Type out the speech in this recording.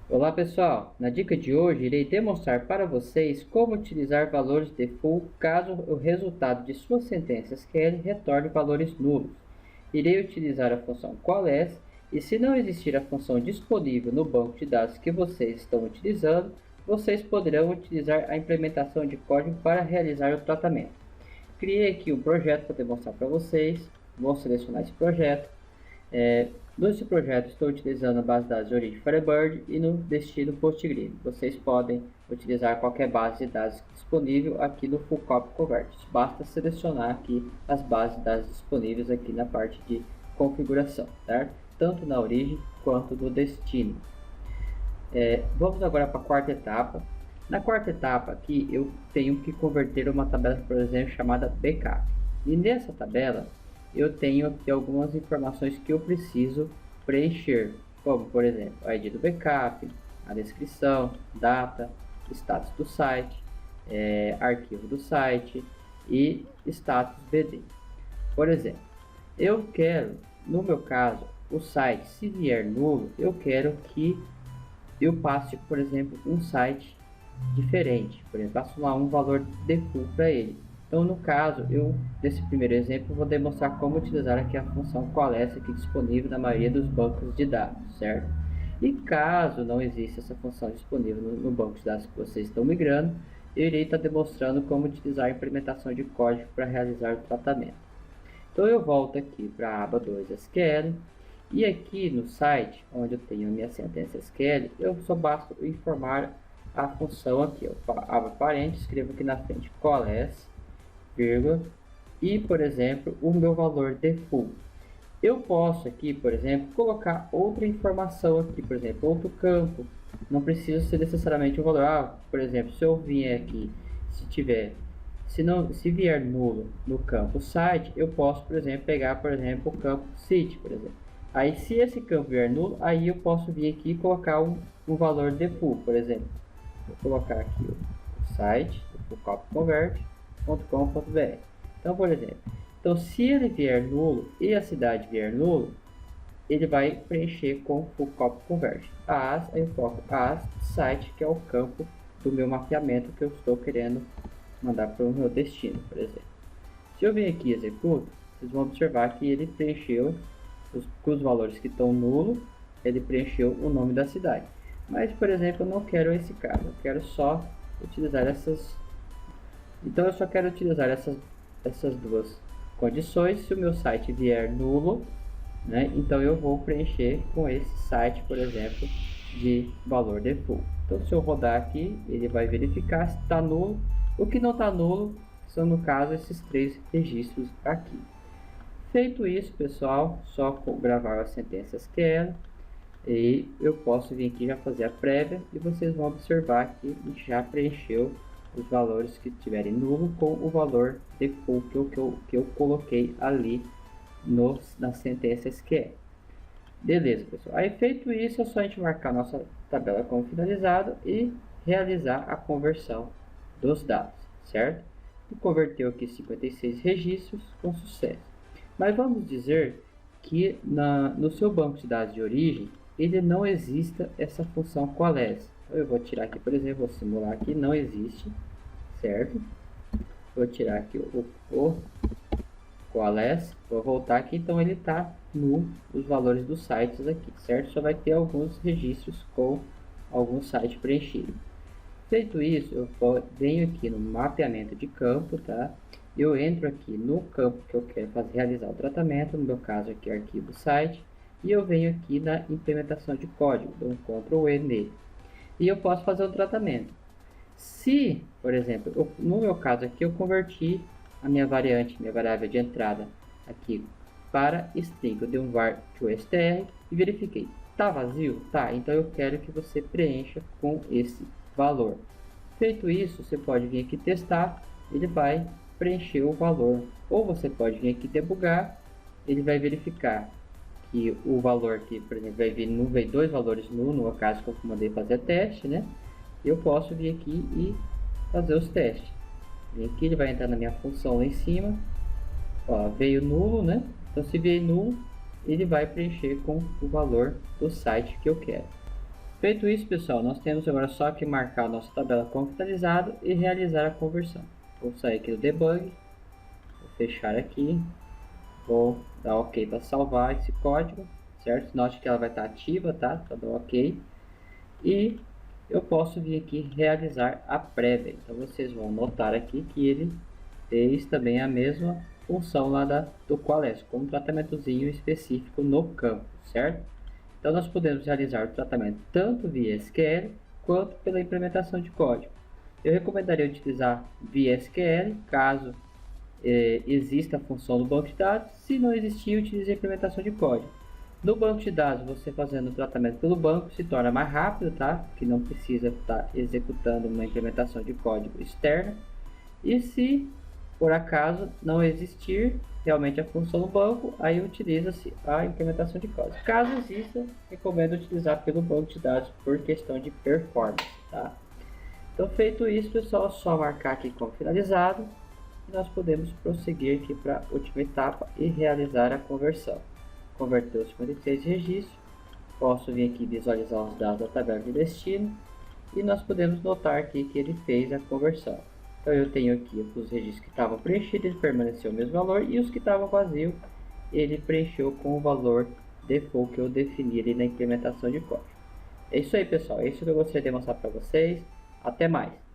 Olá pessoal, na dica de hoje irei demonstrar para vocês como utilizar valores default caso o resultado de sua sentença SQL retorne valores nulos. Irei utilizar a função qualess e se não existir a função disponível no banco de dados que vocês estão utilizando, vocês poderão utilizar a implementação de código para realizar o tratamento. Criei aqui um projeto para demonstrar para vocês, vou selecionar esse projeto. Nesse projeto estou utilizando a base de dados de origem Firebird e no destino PostgreSQL. Vocês podem utilizar qualquer base de dados disponível aqui no Full Copy Convert. Basta selecionar aqui as bases de dados disponíveis aqui na parte de configuração, certo? Tanto na origem quanto no destino. Vamos agora para a quarta etapa. Na quarta etapa aqui eu tenho que converter uma tabela, por exemplo, chamada backup. E nessa tabela eu tenho aqui algumas informações que eu preciso preencher, como por exemplo, a ID do backup, a descrição, data, status do site, arquivo do site e status BD. Por exemplo, eu quero, no meu caso, o site, se vier nulo, eu quero que eu passe, por exemplo, um site diferente, por exemplo, passo lá um valor default para ele. Então, no caso, desse primeiro exemplo, vou demonstrar como utilizar aqui a função qualess aqui disponível na maioria dos bancos de dados, certo? E caso não exista essa função disponível no banco de dados que vocês estão migrando, eu irei estar demonstrando como utilizar a implementação de código para realizar o tratamento. Então, eu volto aqui para a aba 2 SQL e aqui no site, onde eu tenho a minha sentença SQL, eu só basta informar a função aqui, eu abro parênteses, escrevo aqui na frente qualess, vírgula, e por exemplo o meu valor default. Eu posso aqui, por exemplo, colocar outra informação aqui, por exemplo, outro campo. Não precisa ser necessariamente um valor. Por exemplo, se eu vier aqui, se vier nulo no campo site, eu posso, por exemplo, pegar, por exemplo, o campo city, por exemplo. Aí, se esse campo vier nulo, aí eu posso vir aqui e colocar um valor default, por exemplo. Vou colocar aqui o site, o copyconvert.com.br. Então, por exemplo, se ele vier nulo e a cidade vier nulo, ele vai preencher com o copyconvert. Aí eu coloco as site, que é o campo do meu mapeamento que eu estou querendo mandar para o meu destino, por exemplo. Se eu vir aqui e executo, vocês vão observar que ele preencheu os valores que estão nulo, ele preencheu o nome da cidade. Mas, por exemplo, eu não quero esse caso, eu quero só utilizar essas. Então, eu só quero utilizar essas duas condições. Se o meu site vier nulo, né, então eu vou preencher com esse site, por exemplo, de valor default. Então, se eu rodar aqui, ele vai verificar se está nulo. O que não está nulo são, no caso, esses três registros aqui. Feito isso, pessoal, só gravar a sentença SQL. E eu posso vir aqui já fazer a prévia e vocês vão observar que já preencheu os valores que estiverem nulo com o valor default que eu coloquei ali na sentença SQL. Beleza, pessoal. Aí feito isso, é só a gente marcar nossa tabela como finalizada e realizar a conversão dos dados, certo? E converteu aqui 56 registros com sucesso. Mas vamos dizer que no seu banco de dados de origem, ele não exista essa função qualess. Então, eu vou tirar aqui, por exemplo, vou simular aqui, não existe, certo? Vou tirar aqui o qualess, vou voltar aqui, então ele está nos valores dos sites aqui, certo? Só vai ter alguns registros com algum site preenchido. Feito isso, eu venho aqui no mapeamento de campo, tá? Eu entro aqui no campo que eu quero realizar o tratamento, no meu caso aqui arquivo site, e eu venho aqui na implementação de código, dou um Ctrl E nele. E eu posso fazer o tratamento. Se, por exemplo, no meu caso aqui, eu converti a minha variável de entrada aqui para string, eu dei um var to str e verifiquei. Tá vazio? Tá, então eu quero que você preencha com esse valor. Feito isso, você pode vir aqui testar, ele vai preencher o valor. Ou você pode vir aqui debugar, ele vai verificar que o valor que, por exemplo, não veio dois valores null, no caso que eu mandei fazer teste, né? Eu posso vir aqui e fazer os testes. Vem aqui, ele vai entrar na minha função lá em cima. Ó, veio nulo, né? Então, se veio nulo, ele vai preencher com o valor do site que eu quero. feito isso, pessoal, nós temos agora só que marcar a nossa tabela como finalizado e realizar a conversão. Vou sair aqui do debug, vou fechar aqui, vou dar OK para salvar esse código, certo? Note que ela vai estar ativa, tá? Para dar OK. E eu posso vir aqui realizar a prévia. Então vocês vão notar aqui que ele fez também a mesma função lá do Qualys, com um tratamentozinho específico no campo, certo? Então nós podemos realizar o tratamento tanto via SQL quanto pela implementação de código. Eu recomendaria utilizar via SQL caso exista a função do banco de dados. Se não existir, utilize a implementação de código. No banco de dados, você fazendo o tratamento pelo banco se torna mais rápido, tá? Que não precisa estar executando uma implementação de código externa. E se por acaso não existir realmente a função do banco, aí utiliza-se a implementação de código. Caso exista, recomendo utilizar pelo banco de dados por questão de performance, tá? Então, feito isso, pessoal, é só marcar aqui como finalizado e nós podemos prosseguir aqui para a última etapa e realizar a conversão. Converteu os 56 registros, posso vir aqui visualizar os dados da tabela de destino e nós podemos notar aqui que ele fez a conversão. Então eu tenho aqui os registros que estavam preenchidos, ele permaneceu o mesmo valor, e os que estavam vazios, ele preencheu com o valor default que eu defini ali na implementação de código. É isso aí, pessoal, é isso que eu gostaria de mostrar para vocês. Até mais!